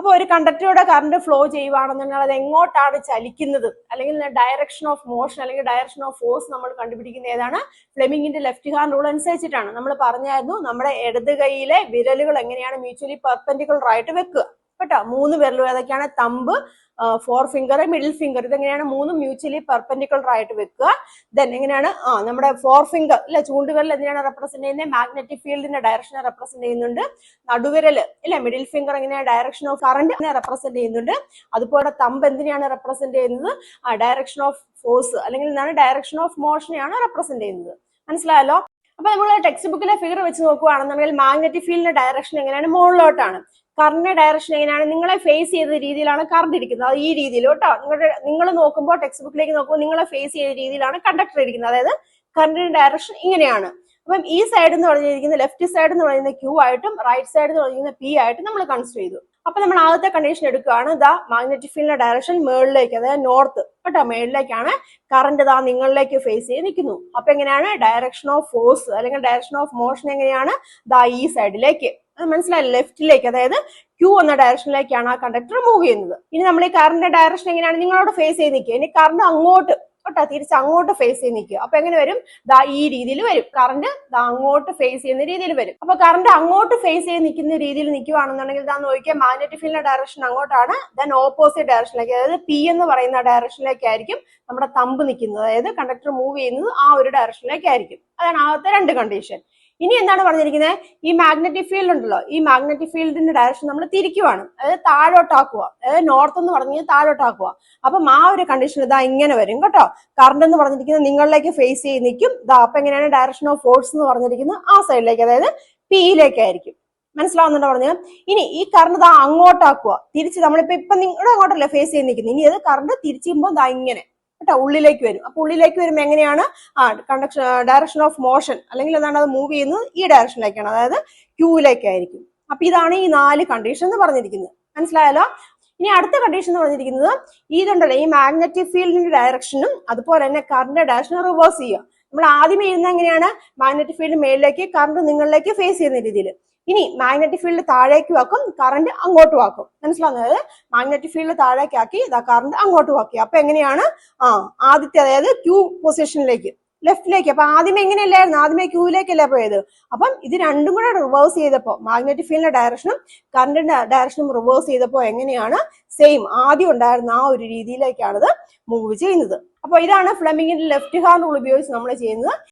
അപ്പൊ ഒരു കണ്ടക്ടറിലൂടെ current flow ചെയ്യുവാണെന്നുണ്ടെങ്കിൽ അത് എങ്ങോട്ടാണ് ചലിക്കുന്നത്, അല്ലെങ്കിൽ ഡയറക്ഷൻ ഓഫ് മോഷൻ അല്ലെങ്കിൽ ഡയറക്ഷൻ ഓഫ് ഫോഴ്സ് നമ്മൾ കണ്ടുപിടിക്കുന്ന ഏതാണ്? ഫ്ലെമിങ്ങിന്റെ ലെഫ്റ്റ് ഹാൻഡ് റൂൾ അനുസരിച്ചിട്ടാണ്. നമ്മൾ പറഞ്ഞായിരുന്നു നമ്മുടെ ഇടത് കൈയിലെ വിരലുകൾ എങ്ങനെയാണ് മ്യൂച്വലി പെർപെൻഡിക്കുലർ ആയിട്ട് വെക്കുക കേട്ടോ. 3 വിരലുകൾ ഏതൊക്കെയാണ്? Thumb, forefinger, middle finger, ഇതെങ്ങനെയാണ്? 3 മ്യൂച്വലി പെർപെൻഡിക്കുലർ ആയിട്ട് വെക്കുക. ദെൻ എങ്ങനെയാണ്? നമ്മുടെ ഫോർ ഫിംഗർ അല്ലെ, ചൂണ്ടുവിരൽ എന്തിനാണ് റെപ്രസെന്റ് ചെയ്യുന്നത്? മാഗ്നറ്റിക് ഫീൽഡിന്റെ ഡയറക്ഷനെ റെപ്രസെന്റ് ചെയ്യുന്നുണ്ട്. നടുവിരല് അല്ലെ, മിഡിൽ ഫിംഗർ എങ്ങനെയാണ്? ഡയറക്ഷൻ ഓഫ് കറന്റ് റെപ്രസെന്റ് ചെയ്യുന്നുണ്ട്. അതുപോലെ തമ്പ് എന്തിനാണ് റെപ്രസെന്റ് ചെയ്യുന്നത്? ഡയറക്ഷൻ ഓഫ് ഫോഴ്സ് അല്ലെങ്കിൽ എന്താണ്? ഡയറക്ഷൻ ഓഫ് മോഷനെയാണ് റെപ്രസെന്റ് ചെയ്യുന്നത്. മനസ്സിലായല്ലോ? അപ്പൊ നമ്മൾ ടെക്സ്റ്റ് ബുക്കിലെ ഫിഗർ വെച്ച് നോക്കുകയാണെന്നുണ്ടെങ്കിൽ മാഗ്നറ്റിക് ഫീൽഡിന്റെ ഡയറക്ഷൻ എങ്ങനെയാണ്? മുകളിലോട്ടാണ്. കറന്റ് ഡയറക്ഷൻ എങ്ങനെയാണ്? നിങ്ങളെ ഫേസ് ചെയ്ത രീതിയിലാണ് കറണ്ട് ഇരിക്കുന്നത്. അത് ഈ രീതിയിൽ കേട്ടോ. നിങ്ങൾ നോക്കുമ്പോൾ ടെക്സ്റ്റ് ബുക്കിലേക്ക് നോക്കുമ്പോൾ നിങ്ങളെ ഫേസ് ചെയ്ത രീതിയിലാണ് കണ്ടക്ടർ ഇരിക്കുന്നത്. അതായത് കറന്റിന്റെ ഡയറക്ഷൻ ഇങ്ങനെയാണ്. അപ്പം ഈ സൈഡ് എന്ന് പറഞ്ഞിരിക്കുന്നത്, ലെഫ്റ്റ് സൈഡ് എന്ന് പറയുന്നത് ക്യൂ ആയിട്ടും റൈറ്റ് സൈഡ് എന്ന് പറയുന്നത് പി ആയിട്ടും നമ്മൾ കൺസിഡർ ചെയ്തു. അപ്പൊ നമ്മൾ ആദ്യത്തെ കണ്ടീഷൻ എടുക്കുകയാണ്. ദാ മാഗ്നറ്റിക് ഫീൽഡിന്റെ ഡയറക്ഷൻ മേളിലേക്ക്, അതായത് നോർത്ത് കേട്ടോ, മേളിലേക്കാണ്. കറണ്ട് ദാ നിങ്ങളിലേക്ക് ഫേസ് ചെയ്ത് നിൽക്കുന്നു. അപ്പൊ എങ്ങനെയാണ്? ഡയറക്ഷൻ ഓഫ് ഫോഴ്സ് അല്ലെങ്കിൽ ഡയറക്ഷൻ ഓഫ് മോഷൻ എങ്ങനെയാണ്? ദാ ഈ സൈഡിലേക്ക്, മനസ്സിലായില്ലേ? ലെഫ്റ്റിലേക്ക്, അതായത് ക്യൂ എന്ന ഡയറക്ഷനിലേക്കാണ് ആ കണ്ടക്ടർ മൂവ് ചെയ്യുന്നത്. ഇനി നമ്മൾ ഈ കറന്റിന്റെ ഡയറക്ഷൻ എങ്ങനെയാണ്? നിങ്ങളോട് ഫേസ് ചെയ്ത് നിൽക്കുക. ഇനി കറണ്ട് അങ്ങോട്ട് കേട്ടോ, തിരിച്ച് അങ്ങോട്ട് ഫേസ് ചെയ്ത് നിൽക്കുക. അപ്പൊ എങ്ങനെ വരും? ദാ ഈ രീതിയിൽ വരും. കറണ്ട് ദാ അങ്ങോട്ട് ഫേസ് ചെയ്യുന്ന രീതിയിൽ വരും. അപ്പൊ കറണ്ട് അങ്ങോട്ട് ഫേസ് ചെയ്ത് നിൽക്കുന്ന രീതിയിൽ നിൽക്കുകയാണെന്നുണ്ടെങ്കിൽ ഇതാ നോക്കിയാൽ മാഗ്നറ്റിക് ഫീൽഡിന്റെ ഡയറക്ഷൻ അങ്ങോട്ടാണ്. ദെൻ ഓപ്പോസിറ്റ് ഡയറക്ഷനിലേക്ക്, അതായത് പി എന്ന് പറയുന്ന ഡയറക്ഷനിലേക്കായിരിക്കും നമ്മുടെ തമ്പ് നിൽക്കുന്നത്. അതായത് കണ്ടക്ടർ മൂവ് ചെയ്യുന്നത് ആ ഒരു ഡയറക്ഷനിലേക്കായിരിക്കും. അതാണ് ആദ്യത്തെ 2 കണ്ടീഷൻ. ഇനി എന്താണ് പറഞ്ഞിരിക്കുന്നത്? ഈ മാഗ്നറ്റിക് ഫീൽഡ് ഉണ്ടല്ലോ, ഈ മാഗ്നറ്റിക് ഫീൽഡിന്റെ ഡയറക്ഷൻ നമ്മൾ തിരിക്കുവാണ്, അതായത് താഴോട്ടാക്കുക. അതായത് നോർത്ത് എന്ന് പറഞ്ഞു താഴോട്ടാക്കുക. അപ്പം ആ ഒരു കണ്ടീഷൻ ഇതാ ഇങ്ങനെ വരും കേട്ടോ. കറണ്ട് എന്ന് പറഞ്ഞിരിക്കുന്നത് നിങ്ങളിലേക്ക് ഫേസ് ചെയ്ത് നിൽക്കും. ഇതാ അപ്പൊ എങ്ങനെയാണ്? ഡയറക്ഷൻ ഓഫ് ഫോഴ്സ് എന്ന് പറഞ്ഞിരിക്കുന്നത് ആ സൈഡിലേക്ക്, അതായത് പിയിലേക്കായിരിക്കും. മനസ്സിലാവുന്നുണ്ടോ പറഞ്ഞത്? ഇനി ഈ കറണ്ട് ദാ അങ്ങോട്ടാക്കുക. തിരിച്ച് നമ്മളിപ്പോ നിങ്ങളുടെ അങ്ങോട്ടല്ലേ ഫേസ് ചെയ്ത് നിൽക്കുന്നത്. ഇനി അത് കറണ്ട് തിരിച്ചുമ്പോൾ ദാ ഇങ്ങനെ കേട്ടോ ഉള്ളിലേക്ക് വരും. അപ്പൊ ഉള്ളിലേക്ക് വരുമ്പോൾ എങ്ങനെയാണ്? കണ്ടക്ഷൻ ഡയറക്ഷൻ ഓഫ് മോഷൻ അല്ലെങ്കിൽ എന്താണ്? അത് മൂവ് ചെയ്യുന്നത് ഈ ഡയറക്ഷനിലേക്കാണ്, അതായത് ക്യൂവിലേക്കായിരിക്കും. അപ്പൊ ഇതാണ് ഈ 4 കണ്ടീഷൻ എന്ന് പറഞ്ഞിരിക്കുന്നത്. മനസ്സിലായല്ലോ? ഇനി അടുത്ത കണ്ടീഷൻ എന്ന് പറഞ്ഞിരിക്കുന്നത് ഇതുണ്ടല്ലോ, ഈ മാഗ്നറ്റിക് ഫീൽഡിന്റെ ഡയറക്ഷനും അതുപോലെ തന്നെ കറന്റ് ഡയറക്ഷനും റിവേഴ്സ് ചെയ്യുക. നമ്മൾ ആദ്യമേ ഇരുന്ന എങ്ങനെയാണ്? മാഗ്നറ്റിക് ഫീൽഡ് മേളിലേക്ക്, കറണ്ട് നിങ്ങളിലേക്ക് ഫേസ് ചെയ്യുന്ന രീതിയിൽ. ഇനി മാഗ്നറ്റിക് ഫീൽഡ് താഴേക്ക് ആക്കും, കറന്റ് അങ്ങോട്ടും ആക്കും. മനസ്സിലാവുന്നത്? മാഗ്നറ്റിക് ഫീൽഡ് താഴേക്കാക്കി, ഇതാ കറന്റ് അങ്ങോട്ടും ആക്കി. അപ്പൊ എങ്ങനെയാണ്? ആദ്യത്തെ, അതായത് ക്യൂ പൊസിഷനിലേക്ക്, ലെഫ്റ്റിലേക്ക്. അപ്പൊ ആദ്യമേ എങ്ങനെയല്ലായിരുന്നു? ആദ്യമേ ക്യൂവിലേക്കല്ലേ പോയത്. അപ്പം ഇത് രണ്ടും കൂടെ റിവേഴ്സ് ചെയ്തപ്പോ, മാഗ്നറ്റിക് ഫീൽഡിന്റെ ഡയറക്ഷനും കറന്റിന്റെ ഡയറക്ഷനും റിവേഴ്സ് ചെയ്തപ്പോ എങ്ങനെയാണ്? സെയിം ആദ്യം ഉണ്ടായിരുന്ന ആ ഒരു രീതിയിലേക്കാണ് ഇത് മൂവ് ചെയ്യുന്നത്. അപ്പൊ ഇതാണ് ഫ്ലെമിങ്ങിന്റെ ലെഫ്റ്റ് ഹാൻഡ് റൂൾ ഉപയോഗിച്ച് നമ്മൾ ചെയ്യുന്നത്.